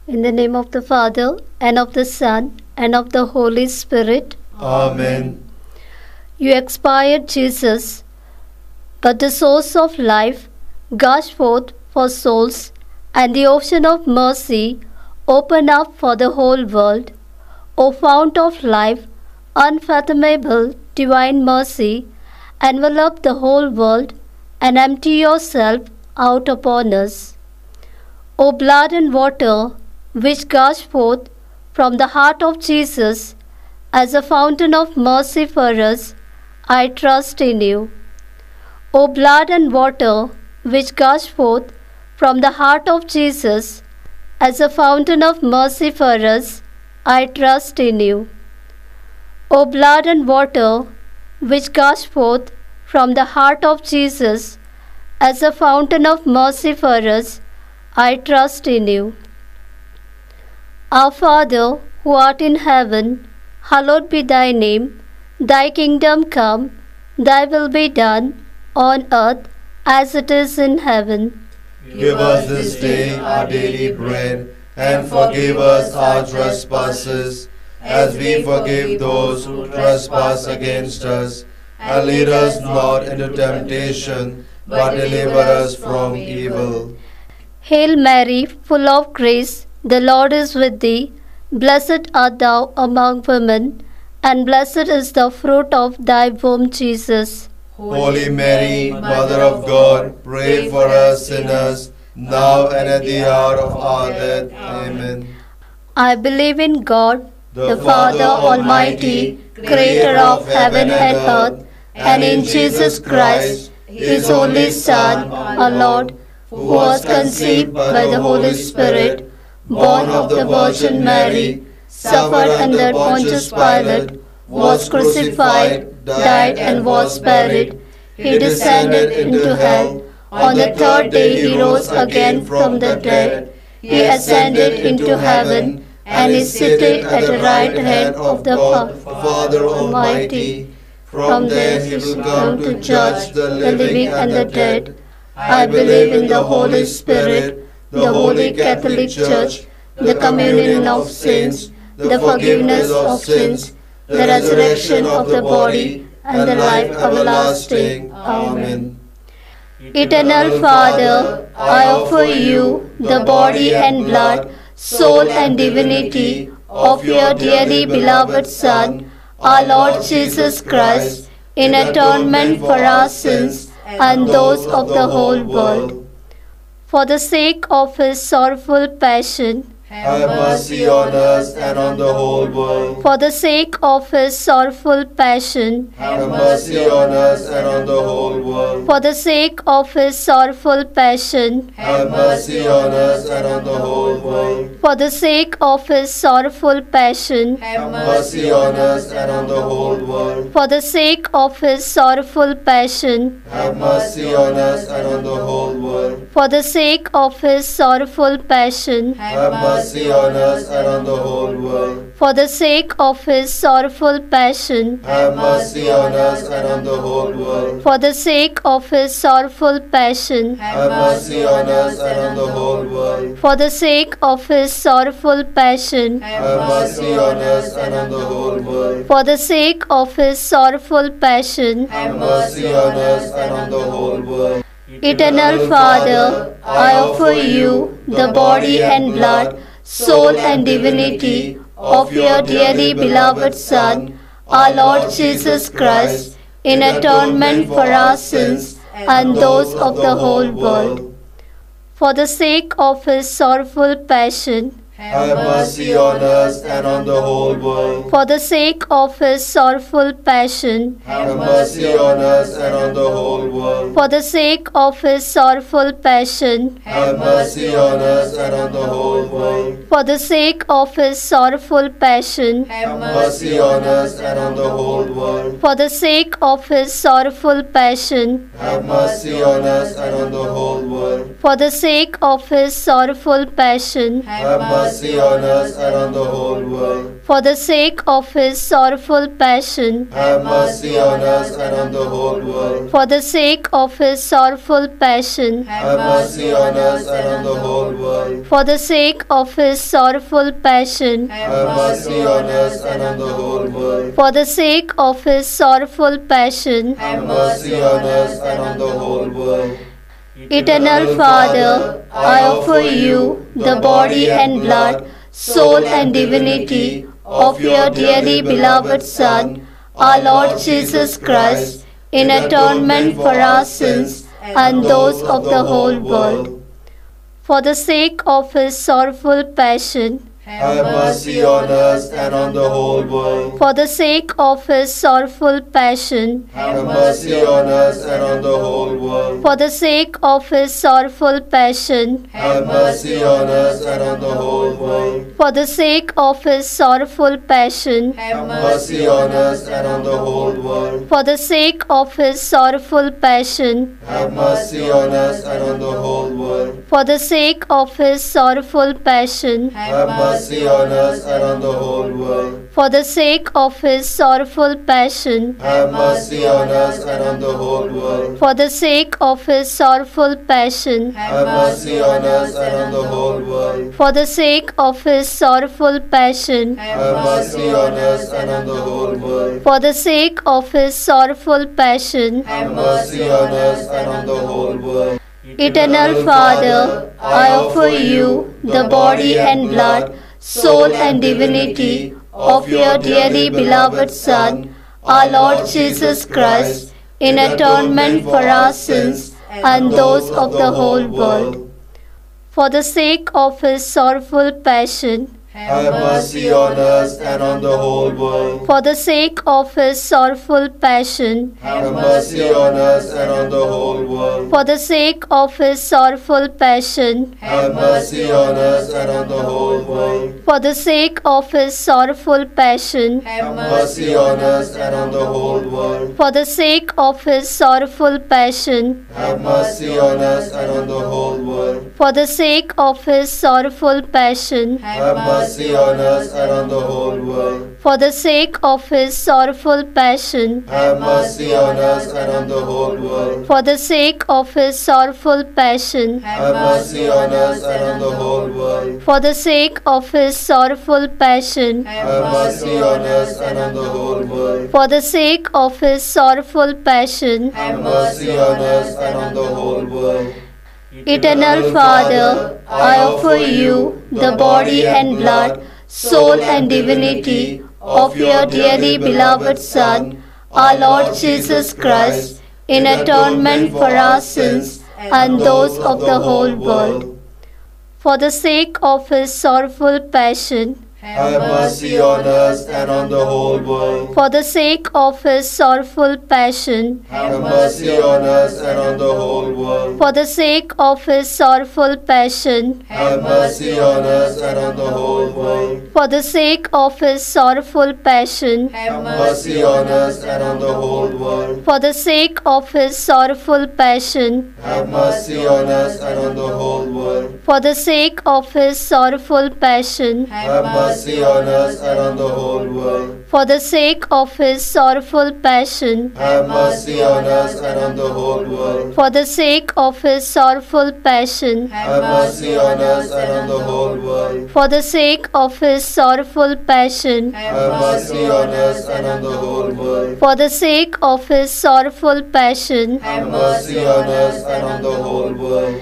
In the name of the Father, and of the Son, and of the Holy Spirit. Amen. You expired, Jesus, but the source of life gushed forth for souls, and the ocean of mercy opened up for the whole world. O fount of life, unfathomable divine mercy, envelop the whole world and empty yourself out upon us. O blood and water, which gushed forth from the heart of Jesus as a fountain of mercy for us, I trust in you. O blood and water, which gushed forth from the heart of Jesus as a fountain of mercy for us, I trust in you. O blood and water, which gushed forth from the heart of Jesus as a fountain of mercy for us, I trust in you. Our Father, who art in heaven, hallowed be thy name. Thy kingdom come, thy will be done, on earth as it is in heaven. Give us this day our daily bread, and forgive us our trespasses, as we forgive those who trespass against us. And lead us not into temptation, but deliver us from evil. Hail Mary, full of grace, the Lord is with thee. Blessed art thou among women, and blessed is the fruit of thy womb, Jesus. Holy Mary, Mother of God, pray for us sinners, now and at the hour of our death. Amen. I believe in God, the Father Almighty, creator of heaven and earth, and in Jesus Christ, his only Son, our Lord, who was conceived by the Holy Spirit, born of the Virgin Mary, suffered under Pontius Pilate, was crucified, died, and was buried. He descended into hell. On the third day he rose again from the dead. He ascended into heaven, and is seated at the right hand of the Father Almighty. From there he will come to judge the living and the dead. I believe in the Holy Spirit, the Holy Catholic Church, the communion of saints, the forgiveness of sins, the resurrection of the body, and the life everlasting. Amen. Eternal Father, I offer you the body and blood, soul and divinity of your dearly beloved Son, our Lord Jesus Christ, in atonement for our sins and those of the whole world. For the sake of his sorrowful passion, have mercy on us and on the whole world. For the sake of his sorrowful passion, have mercy on us and on the whole world. For the sake of his sorrowful passion, have mercy on us and on the whole world. For the sake of his sorrowful passion, have mercy on us and on the whole world. For the sake of his sorrowful passion, have mercy on us and on the whole world. For the sake of his sorrowful passion, have mercy on us and on the whole world. For the sake of his sorrowful passion, have mercy on us and on the whole world. For the sake of his sorrowful passion, have mercy on us and on the whole world. For the sake of his sorrowful passion, have mercy on us and on the whole world. For the sake of his sorrowful passion, have mercy on us and on the whole world. Eternal Father, I offer you the body and blood, soul and divinity of your dearly beloved Son, our Lord Jesus Christ, in atonement for our sins and those of the whole world. For the sake of his sorrowful passion, have mercy on us and on the whole world. For the sake of his sorrowful passion, have mercy on us and on the whole world. For the sake of his sorrowful passion, have mercy on us and on the whole world. For the sake of his sorrowful passion, have mercy on us and on the whole world. For the sake of his sorrowful passion, have mercy on us and on the whole world. For the sake of his sorrowful passion, have mercy mercy on us and on the whole world. For the sake of his sorrowful passion, Have mercy on us and on the whole world. for the sake of his sorrowful passion, Have mercy on us and on the whole world. for the sake of his sorrowful passion, Have mercy on us and on the whole world. for the sake of his sorrowful passion. Have mercy on us and on the whole world. Eternal Father, I offer you the body and blood, soul and divinity of your dearly beloved Son, our Lord Jesus Christ, in atonement for our sins and those of the whole world. For the sake of his sorrowful passion, Have mercy on us and on the whole world. for the sake of his sorrowful passion, Have mercy on us and on the whole world. for the sake of his sorrowful passion, Have mercy on us and on the whole world. for the sake of his sorrowful passion, Have mercy on us and on the whole world. for the sake of his sorrowful passion, Have mercy on us and on the whole world. for the sake of his sorrowful passion, Have mercy on us and on the whole world. for the sake of his sorrowful passion, Have mercy on us and on the whole world. for the sake of his sorrowful passion, Have mercy on us and on the whole world. for the sake of his sorrowful passion, Have mercy on us and on the whole world. for the sake of his sorrowful passion. Have mercy on us and on the whole world. Eternal Father, I offer you the body and blood, soul and divinity of your dearly beloved Son, our Lord Jesus Christ, in atonement for our sins and those of the whole world. For the sake of his sorrowful passion, Have mercy on us and on the whole world. for the sake of his sorrowful passion, Have mercy on us and on the whole world. for the sake of his sorrowful passion, Have mercy on us and on the whole world. for the sake of his sorrowful passion, Have mercy on us and on the whole world. for the sake of his sorrowful passion, Have mercy on us and on the whole world. for the sake of his sorrowful passion, Have mercy on us and on the whole world. for the sake of his sorrowful passion, Have mercy on us and on the whole world. for the sake of his sorrowful passion, Have mercy on us and on the whole world. for the sake of his sorrowful passion, Have mercy on us and on the whole world. for the sake of his sorrowful passion. Have mercy on us and on the whole world. Eternal Father, I offer you the body and blood, soul and divinity of your dearly beloved Son, our Lord Jesus Christ, in atonement for our sins and those of the whole world. For the sake of his sorrowful passion, Have mercy on us and on the whole world. for the sake of his sorrowful passion, Have mercy on us and on the whole world. for the sake of his sorrowful passion, Have mercy on us and on the whole world. for the sake of his sorrowful passion, Have mercy on us and on the whole world. for the sake of his sorrowful passion, Have mercy on us and on the whole world. for the sake of his sorrowful passion, Have mercy on us and on the whole world. for the sake of his sorrowful passion, Have mercy on us and on the whole world. for the sake of his sorrowful passion, Have mercy on us and on the whole world. for the sake of his sorrowful passion, Have mercy on us and on the whole world. for the sake of his sorrowful passion. Have mercy on us and on the whole world.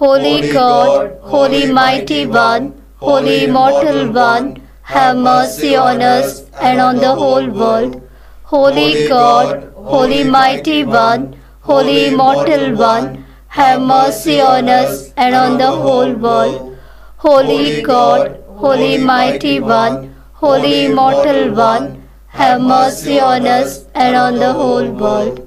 Holy God, Holy Mighty One, Holy Immortal One, have mercy on us and on the whole world. Holy God, Holy Mighty One, Holy Immortal One, have mercy on us and on the whole world. Holy God, Holy Mighty One, Holy Immortal One, have mercy on us and on the whole world.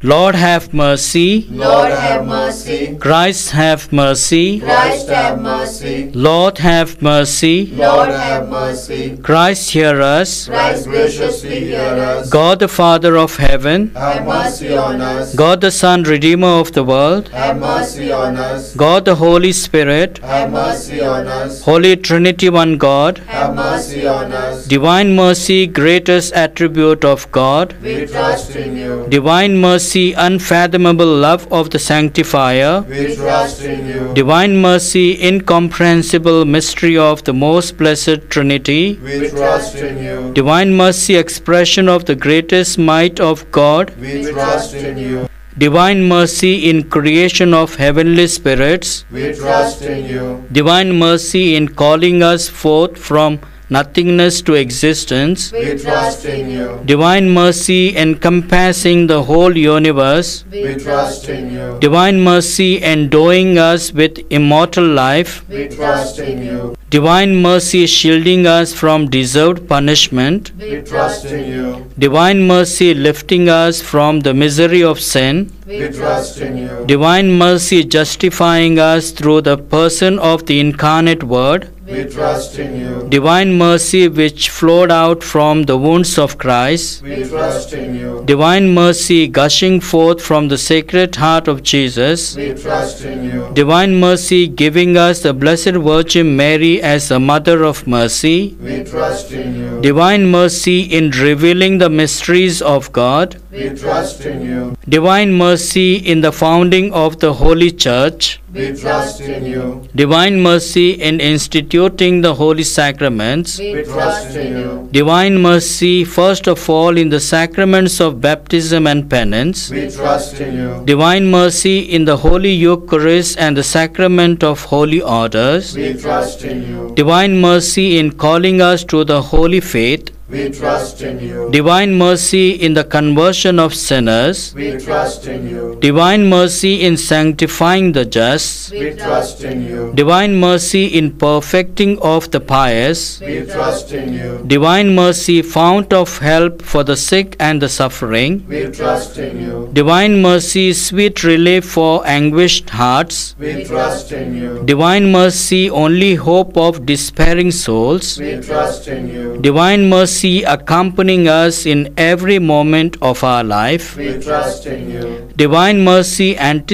Lord have mercy. Lord have mercy. Christ have mercy. Christ have mercy. Lord have mercy. Lord have mercy. Christ hear us. Christ graciously hear us. God the Father of heaven, Have mercy on us. God the Son, Redeemer of the world, Have mercy on us. God the Holy Spirit, Have mercy on us. Holy Trinity, one God, Have mercy on us. Divine mercy, greatest attribute of God, We trust in you. Divine mercy, unfathomable love of the Sanctifier, We trust in you. Divine mercy, incomprehensible mystery of the most blessed Trinity, We trust in you. Divine mercy, expression of the greatest might of God, We trust in you. Divine mercy in creation of heavenly spirits, We trust in you. Divine mercy in calling us forth from nothingness to existence, We trust in you. Divine mercy encompassing the whole universe, We trust in you. Divine mercy endowing us with immortal life, We trust in you. Divine mercy shielding us from deserved punishment, We trust in you. Divine mercy lifting us from the misery of sin, We trust in you. Divine mercy justifying us through the person of the incarnate Word, We trust in you. Divine mercy which flowed out from the wounds of Christ, We trust in you. Divine mercy gushing forth from the Sacred Heart of Jesus, We trust in you. Divine mercy giving us the Blessed Virgin Mary as the Mother of Mercy, We trust in you. Divine mercy in revealing the mysteries of God, We trust in you. Divine mercy in the founding of the Holy Church, We trust in you. Divine mercy in instituting the Holy Sacraments, We trust in you. Divine mercy first of all in the sacraments of baptism and penance, We trust in you. Divine mercy in the Holy Eucharist and the sacrament of holy orders, We trust in you. Divine mercy in calling us to the holy faith, We trust in you. Divine mercy in the conversion of sinners, We trust in you. Divine mercy in sanctifying the just, We trust in you. Divine mercy in perfecting of the pious, We trust in you. Divine mercy fount of help for the sick and the suffering, We trust in you. Divine mercy sweet relief for anguished hearts, We trust in you. Divine mercy only hope of despairing souls, We trust in you. Divine mercy accompanying us in every moment of our life, We trust in you. Divine mercy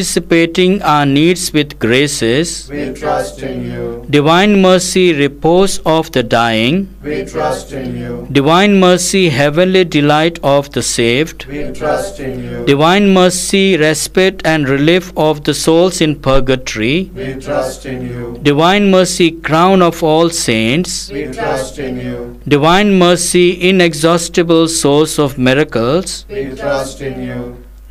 anticipating our needs with graces, We trust in you. Divine mercy repose of the dying, We trust in you. Divine mercy heavenly delight of the saved, We trust in you. Divine mercy respite and relief of the souls in purgatory, We trust in you. Divine mercy crown of all saints, We trust in you. Divine mercy inexhaustible source of miracles, We trust in you.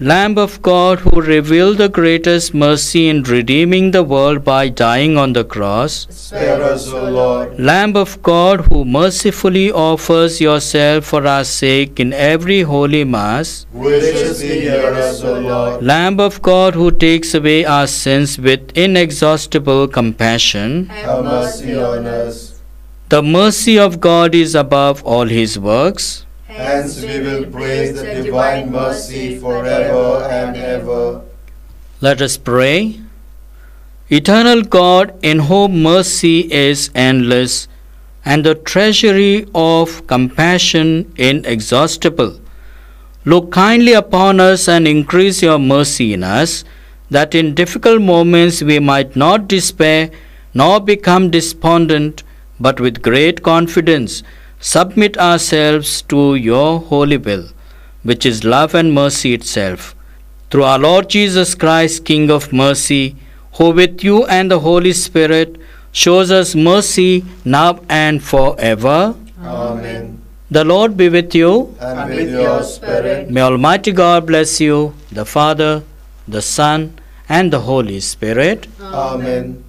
Lamb of God who revealed the greatest mercy in redeeming the world by dying on the cross, Spare us, O Lord. Lamb of God who mercifully offers yourself for our sake in every holy mass, Graciously hear us, O Lord. Lamb of God who takes away our sins with inexhaustible compassion, Have mercy on us. the mercy of God is above all his works. Hence we will praise the divine mercy forever and ever. Let us pray. Eternal God, in whom mercy is endless and the treasury of compassion inexhaustible, look kindly upon us and increase your mercy in us, that in difficult moments we might not despair nor become despondent, but with great confidence submit ourselves to your holy will, which is love and mercy itself. Through our Lord Jesus Christ, King of mercy, who with you and the Holy Spirit shows us mercy now and forever. Amen. The Lord be with you. And with your spirit. May Almighty God bless you, the Father, the Son, and the Holy Spirit. Amen.